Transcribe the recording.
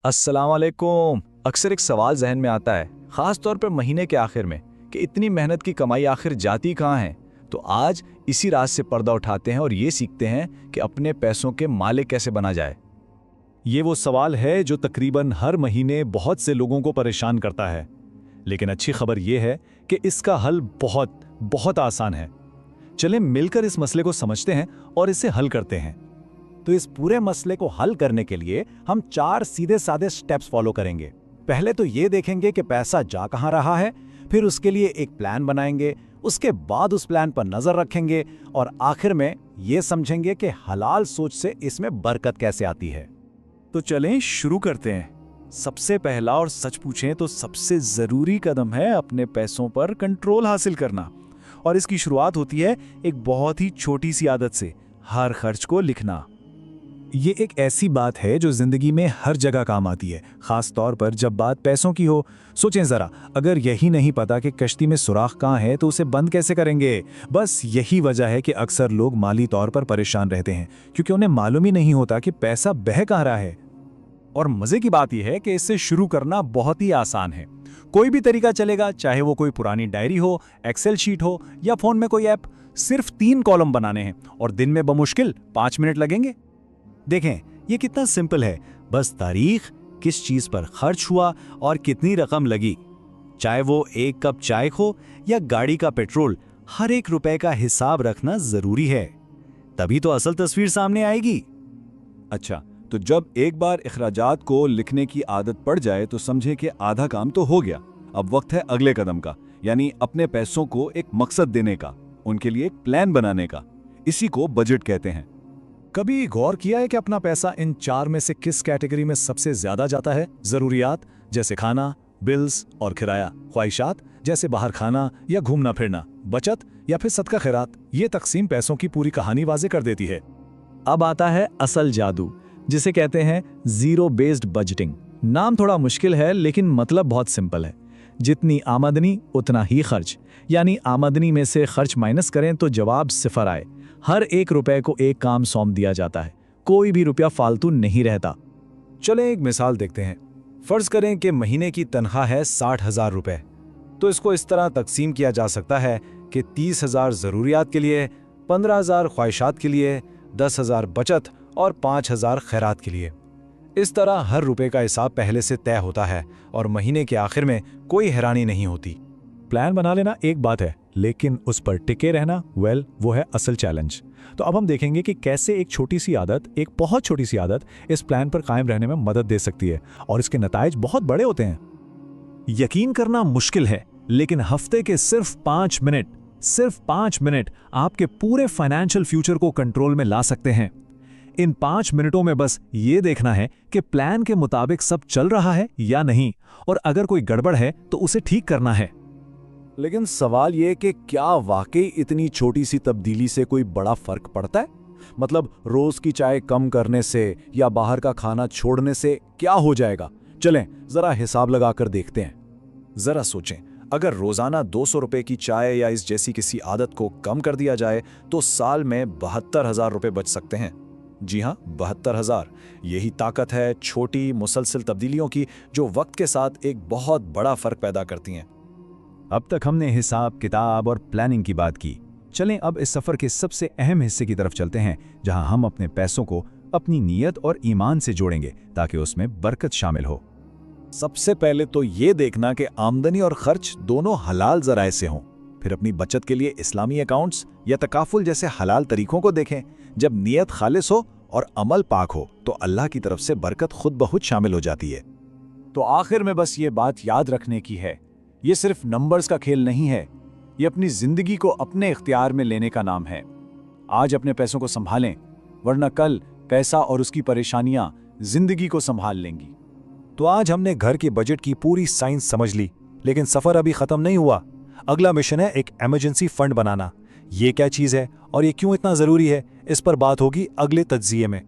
अस्सलाम वालेकुम। अक्सर एक सवाल जहन में आता है, ख़ास तौर पर महीने के आखिर में, कि इतनी मेहनत की कमाई आखिर जाती कहाँ है। तो आज इसी राज से पर्दा उठाते हैं और ये सीखते हैं कि अपने पैसों के मालिक कैसे बना जाए। ये वो सवाल है जो तकरीबन हर महीने बहुत से लोगों को परेशान करता है, लेकिन अच्छी खबर ये है कि इसका हल बहुत बहुत आसान है। चलें मिलकर इस मसले को समझते हैं और इसे हल करते हैं। तो इस पूरे मसले को हल करने के लिए हम 4 सीधे साधे स्टेप्स फॉलो करेंगे। पहले तो ये देखेंगे कि पैसा जा कहाँ रहा है, फिर उसके लिए एक प्लान बनाएंगे, उसके बाद उस प्लान पर नजर रखेंगे और आखिर में ये समझेंगे कि हलाल सोच से इसमें बरकत कैसे आती है। तो चलें शुरू करते हैं। सबसे पहला और सच पूछें तो सबसे जरूरी कदम है अपने पैसों पर कंट्रोल हासिल करना। और इसकी शुरुआत होती है एक बहुत ही छोटी सी आदत से, हर खर्च को लिखना। ये एक ऐसी बात है जो जिंदगी में हर जगह काम आती है, खास तौर पर जब बात पैसों की हो। सोचें जरा, अगर यही नहीं पता कि कश्ती में सुराख कहाँ है तो उसे बंद कैसे करेंगे। बस यही वजह है कि अक्सर लोग माली तौर पर परेशान रहते हैं, क्योंकि उन्हें मालूम ही नहीं होता कि पैसा बह कहाँ रहा है। और मजे की बात यह है कि इससे शुरू करना बहुत ही आसान है। कोई भी तरीका चलेगा, चाहे वो कोई पुरानी डायरी हो, एक्सेल शीट हो या फोन में कोई ऐप। सिर्फ 3 कॉलम बनाने हैं और दिन में बमुश्किल 5 मिनट लगेंगे। देखें ये कितना सिंपल है। बस तारीख, किस चीज पर खर्च हुआ और कितनी रकम लगी, चाहे वो 1 कप चाय हो या गाड़ी का पेट्रोल, हर एक रुपए का हिसाब रखना जरूरी है। तभी तो असल तस्वीर सामने आएगी। अच्छा, तो जब एक बार अखराजात को लिखने की आदत पड़ जाए तो समझे कि आधा काम तो हो गया। अब वक्त है अगले कदम का, यानी अपने पैसों को एक मकसद देने का, उनके लिए एक प्लान बनाने का। इसी को बजट कहते हैं। कभी गौर किया है कि अपना पैसा इन 4 में से किस कैटेगरी में सबसे ज्यादा जाता है? जरूरियात जैसे खाना, बिल्स और किराया, ख्वाहिशात जैसे बाहर खाना या घूमना फिरना, बचत या फिर सदका खैरात। ये तकसीम पैसों की पूरी कहानी वाज़े कर देती है। अब आता है असल जादू, जिसे कहते हैं जीरो बेस्ड बजटिंग। नाम थोड़ा मुश्किल है लेकिन मतलब बहुत सिंपल है। जितनी आमदनी उतना ही खर्च, यानी आमदनी में से खर्च माइनस करें तो जवाब सिफर आए। हर 1 रुपए को एक काम सौंप दिया जाता है, कोई भी रुपया फालतू नहीं रहता। चलें एक मिसाल देखते हैं। फर्ज करें कि महीने की तनख्वाह है 60,000 रुपए। तो इसको इस तरह तकसीम किया जा सकता है कि 30,000 ज़रूरियात के लिए, 15,000 ख्वाहिशात के लिए, 10,000 बचत और 5,000 खैरात के लिए। इस तरह हर रुपए का हिसाब पहले से तय होता है और महीने के आखिर में कोई हैरानी नहीं होती। प्लान बना लेना एक बात है, लेकिन उस पर टिके रहना, वो है असल चैलेंज। तो अब हम देखेंगे कि कैसे एक छोटी सी आदत, एक बहुत छोटी सी आदत इस प्लान पर कायम रहने में मदद दे सकती है और इसके नताइज बहुत बड़े होते हैं। यकीन करना मुश्किल है, लेकिन हफ्ते के सिर्फ 5 मिनट आपके पूरे फाइनेंशियल फ्यूचर को कंट्रोल में ला सकते हैं। इन 5 मिनटों में बस ये देखना है कि प्लान के मुताबिक सब चल रहा है या नहीं, और अगर कोई गड़बड़ है तो उसे ठीक करना है। लेकिन सवाल ये कि क्या वाकई इतनी छोटी सी तब्दीली से कोई बड़ा फर्क पड़ता है? मतलब रोज की चाय कम करने से या बाहर का खाना छोड़ने से क्या हो जाएगा? चलें जरा हिसाब लगाकर देखते हैं। जरा सोचें, अगर रोजाना 200 रुपए की चाय या इस जैसी किसी आदत को कम कर दिया जाए तो साल में 72,000 रुपए बच सकते हैं। जी हाँ, 72,000। यही ताकत है छोटी मुसलसल तब्दीलियों की, जो वक्त के साथ एक बहुत बड़ा फर्क पैदा करती हैं। अब तक हमने हिसाब किताब और प्लानिंग की बात की। चलें अब इस सफर के सबसे अहम हिस्से की तरफ चलते हैं, जहां हम अपने पैसों को अपनी नीयत और ईमान से जोड़ेंगे ताकि उसमें बरकत शामिल हो। सबसे पहले तो ये देखना कि आमदनी और खर्च दोनों हलाल जराए से हों। फिर अपनी बचत के लिए इस्लामी अकाउंट्स या तकाफुल जैसे हलाल तरीकों को देखें। जब नीयत खालिस हो और अमल पाक हो तो अल्लाह की तरफ से बरकत खुद ब खुद शामिल हो जाती है। तो आखिर में बस ये बात याद रखने की है, ये सिर्फ नंबर्स का खेल नहीं है, ये अपनी जिंदगी को अपने इख्तियार में लेने का नाम है। आज अपने पैसों को संभालें, वरना कल पैसा और उसकी परेशानियां जिंदगी को संभाल लेंगी। तो आज हमने घर के बजट की पूरी साइंस समझ ली, लेकिन सफर अभी खत्म नहीं हुआ। अगला मिशन है एक इमरजेंसी फंड बनाना। ये क्या चीज है और ये क्यों इतना जरूरी है, इस पर बात होगी अगले तज्जिये में।